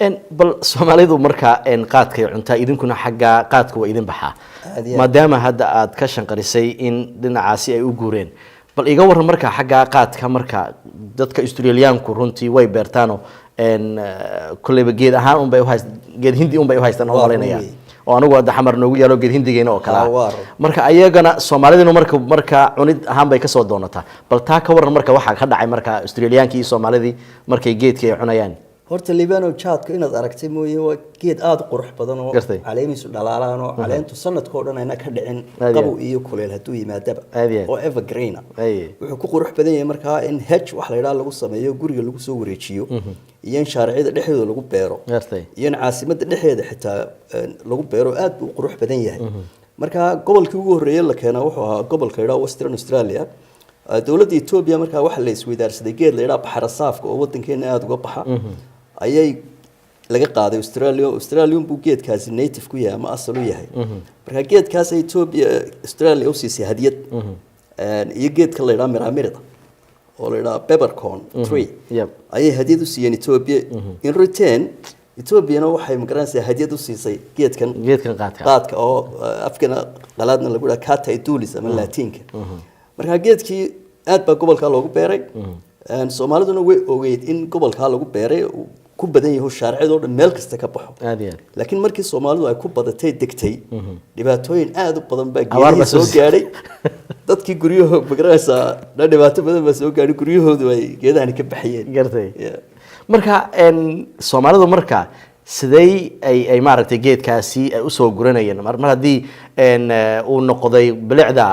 إن بل سوماليدو مركا إن قاد كي عنتا إذن كنا حاجة قاد كوا إذن بحا ما دام هذا عاد كشن قريسي إن دنا عاسي أي أجورين بل إيجور مركا حاجة قاد كمركا دتك أستراليان كورنتي واي بيرتانو إن كل بجيد هان بيوهاي جيد هندي بيوهاي استنوا علينا يعني وأنا قاعد حمر نوجي لو جيد هندي جينا وكلا مركا أيجنا سوماليدو مركا عنيد هان بيكسر دونتا بل تاكور مركا واحد هذا عي مركا أستراليان كي سوماليدي مركا جيد كي عنيان horta liibaan oo jaadka inaad aragtay mooyee waa geed aad u qurux badan oo caleemihiisu dhalaalaan oo caleentu sanadkoo dhan ayna ka dhicin qabow iyo kuleel hadduu yimaadaba oo evergreen wuxuu ku qurux badan yahay markaa in hedge wax la yidhaha lagu sameeyo guriga lagu soo wareejiyo iyo in shaaricida dhexdooda lagu beero iyo in caasimadda dhexdeeda xitaa lagu beero aad buu qurux badan yahay markaa gobolkii ugu horreeyay la keenaa wuxuu ahaa gobolka la yidhaha Western Australia dowladda Ethiopia markaa waxa la isweydaarsaday geed la yidhaha baxarasaafka oo waddankeena aad uga baxa ayay laga qaaday Australia buu geedkaasi native ku yahay ama asal u yahay marka geedkaas Ethiopia Australia u siisay hadiyad iyo geedka la yiraahdo miramirida oo la yiraahdo peppercorn tree ayay hadiyad u siiyeen Ethiopia in return Ethiopia waxay magaranaysaa hadiyad u siisay geedkan qaadka oo afkana qalaadna lagu yiraahdo kata idulis ama laatinka marka geedkii aad baa gobolka loogu beeray Soomaaliduna way ogeyd in gobolka lagu beeray ku badan yahay shaaricada oo dhan meel kasta ka baxo laakiin markii Soomaalidu ay ku badatay degtay dhibaatooyin aad u badan baa geedaha soo gaaray dadkii guryahooda magaraysa dhibaato badan baa soo gaaray guryahoodu ay geedahan ka baxayeen gartay marka Soomaalidu marka sidee ay maaragtay geedkaasi ay u soo guranayeen mar hadii uu noqday bilicda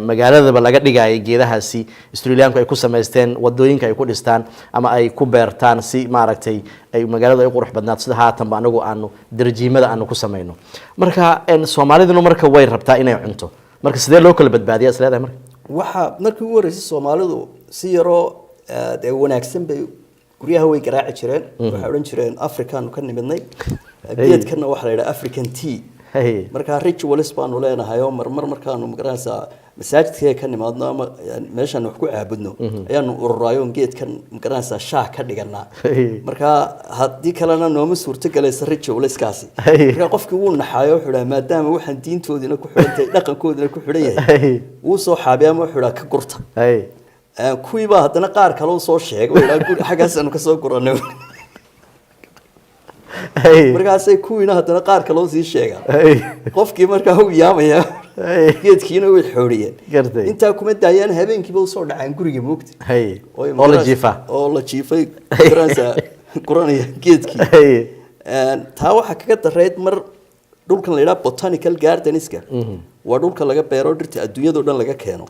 magaalada laga dhigay geedahaasi Australiaanku ay ku sameysteen wadooyinka ay ku dhistaan ama ay ku beertaan si maaragtay ay magaalada ay qurux badnaato sida haatan baa anagu aanu darjiimada aanu ku sameeyno marka Soomaaliduna marka way rabtaa inay cunto marka sidee loo kala badbaadiyaa isleedahay marka waxa markii ugu horeysay Soomaalidu si yaro wanaagsan bay guryaha way garaaci jireen waxa oran jireen African ka nimidnay geedkana waxa la yiraahdaa African tea marka rituals baanu leenahay oo markaanu magaranaysaa masaajidka ka nimaadno ama meeshan wax ku caabudno ayaanu ururaayo geedkan magaranaysaa shaah ka dhiganaa marka hadii kalena nooma suurto galaysa ritualskaasi marka qofkii uu naxayo wuxuu yiraahdaa maadaama waxaan diintoodina ku xidhantay dhaqankoodina ku xidhan yahay uu soo xaabiyaa wuxuu yiraahdaa ka gurta kuwii baa haddana qaar kale oo soo sheegay oo ilaa guri xagaas aanu ka soo guranay markaasay kuwiina haddana qaar kale oo sii sheegaan qofkii markaa uu yaamaya geedkiina way xooriyeen intaa kuma daayaan habeenkiiba soo dhacaan guriga moogta oo la jiifay guranaya geedkii taa waxaa kaga dareyd mar dhulkan la yidhaha botanical gardenska waa dhulka laga beero dhirta adduunyada oo dhan laga keeno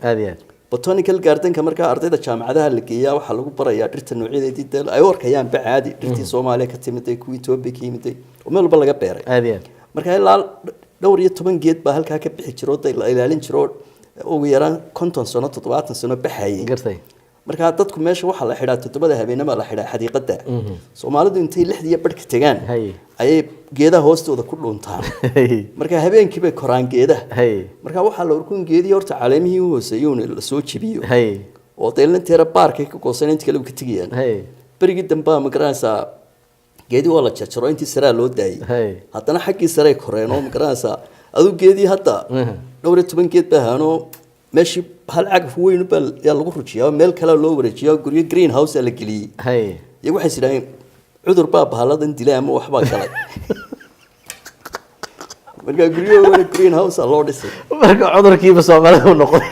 botanical gardenka marka ardayda jaamacadaha la geeyaa waxa lagu barayaa dhirta noocyada ay warkayaan bacaadi dhirtii Soomaaliya ka timiday kuwii Ethiopia ka yimiday oo meel walba laga beeray marka ilaa dhowr iyo 10 geed baa halka ka bixi jiro la ilaalin jiro ugu yaraan 50 sano 70 sano baxayay marka dadku meesha waxa la xidhaa 7 habeenimo la xidhaa xadiiqada Soomaalidu intay 6 barka tagaan ayay geedaha hoostooda ku dhuntaan marka habeenkii bay koraan geedaha marka waxa la urkun geedii horta caleemihii hooseeyay la soo jibiyo oo deelanteera baarka ka goosan inta kale ka tigiyaan barigi damba magaranaysa geedii waa la jarjaro intii sare loo daayay haddana xaggii sare koreen oo magaranaysa adu geedii hadda dhowr iyo 10 geed baa haano meeshii hal cagaf weyn baa lagu rujiyaa meel kale loo wareejiyaa guriga greenhouse la geliyay iyagu waxay sidaan cudur baa bahaladan dilay ama waxba galay marka guriga greenhouse loo dhisay marka cudurkiiba Soomaalidu noqday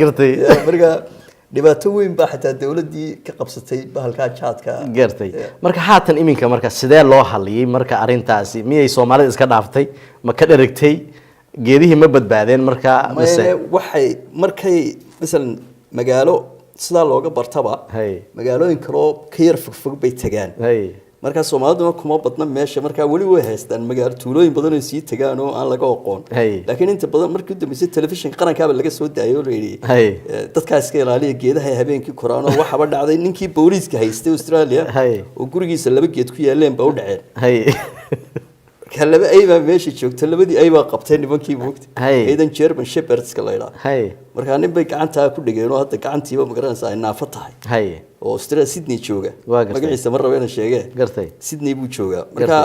gartay marka dhibaato weyn baa xitaa dawladii ka qabsatay bahalka jaadka gartay marka haatan iminka marka sidee loo haliyay marka arintaasi miyay Soomaalida iska dhaaftay ma ka dharagtay geedihii ma badbaadeen marka waxay markay midalan magaalo sida looga bartaba magaalooyin kale oo ka yar fog bay tagaan marka Soomaaliduna kuma badna meesha marka wali way haystaan magaalo tuulooyin badan oo sii tagaan oo aan laga aqoon laakiin inta badan markii u dambeysay television qaranka laga soo daayo leeyahay dadka iska ilaaliya geedaha habeenkii koraan oo waxba dhacday ninkii booliiska haystay Australia oo gurigiisa laba geed ku yaaleen baa u dhaceen kalaba ay baa meesha joogtay labadii ay baa qabtay nimankii moogtay aydan German Shepherds ka leeyahay marka nin bay gacanta ku dhigeen oo hadda gacantiiba magaranaysa ay naafo tahay oo Australia Sydney jooga magaciisa mar raba inaan sheege gartay Sydney buu joogaa marka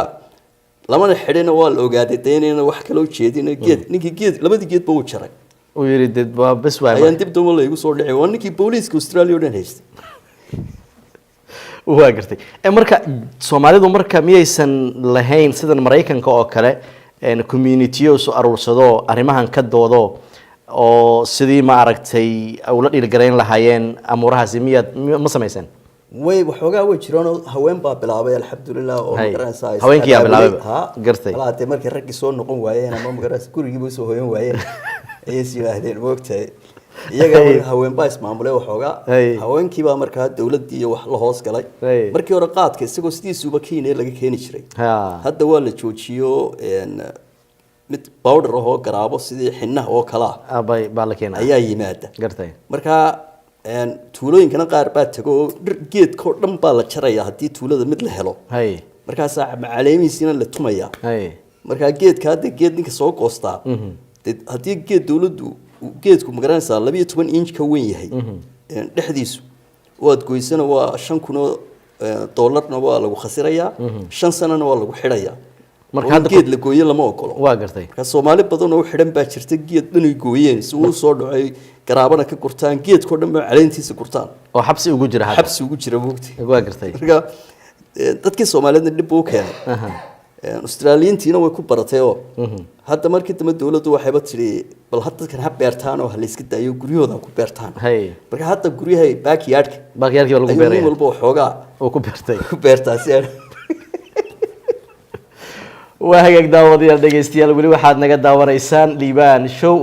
lamana xidhina waa la ogaaday deynayna wax kale u jeedin geed ninkii geed labadii geed buu jaray oo yiri dad waa bas waay ayaan dib doomo la igu soo dhicay waa ninkii booliiska Australia oo dhan haystay waa gartay marka Soomaalidu marka miyaysan lahayn sidan Mareykanka oo kale community-yo soo aruursado arrimahan ka doodo oo sidii ma aragtay awla dhilgarayn lahaayeen amurahaasi ma samaysan way waxoogaa way jiraan haween baa bilaabay alxamdulillah oo magaranaysa haweenkii yaa bilaabay gartay walaatay markii raggi soo noqon waayeen ama magaranaysa gurigiiba soo hooyan waayeen ayay yiraahdeen moogtay iyaga haween baa ismaamulay waxoogaa haweenkii baa markaa dawladda iyo wax la hoos galay markii hore qaadka isagoo sidiisuba Kenya laga keeni jiray hadda waa la joojiyo mid powder oo garaabo sidii xinnaha oo kala abay baa la keenay ayaa yimaada gartay marka tuulooyinkana qaar baa tago geedka oo dhan baa la jaraya hadii tuulada mid la helo markaas macaleemiisina la tumaya marka geedka hadda geed ninka soo goostaa hadii geed dawladdu geedku magaranaysa 12 inch ka weyn yahay dhexdiisu waad goysana waa $5,000 waa lagu khasirayaa 5 sanana waa lagu xidhayaa marka hadda geed la gooyo lama ogolo waa gartay marka Soomaali badan oo xidhan baa jirta geed dhan ay gooyeen si uu soo dhacay garaabana ka gurtaan geedko dhan baa caleentiisa gurtaan oo xabsi ugu jira xabsi ugu jira waqti waa gartay marka dadkii Soomaaliyeed dib u keenay Australian-tiina way ku baratay oo hadda markii dambe dawladdu waxay ba tiri bal hadda kan ha beertaan oo la iska daayo guryahooda ku beertaan marka hadda guryahay backyard-ka lagu beeray walba xoogaa oo ku beertaa si waa hagaag daawadayaal dhageystayaal wali waxaad naga daawanaysaan Liibaan Show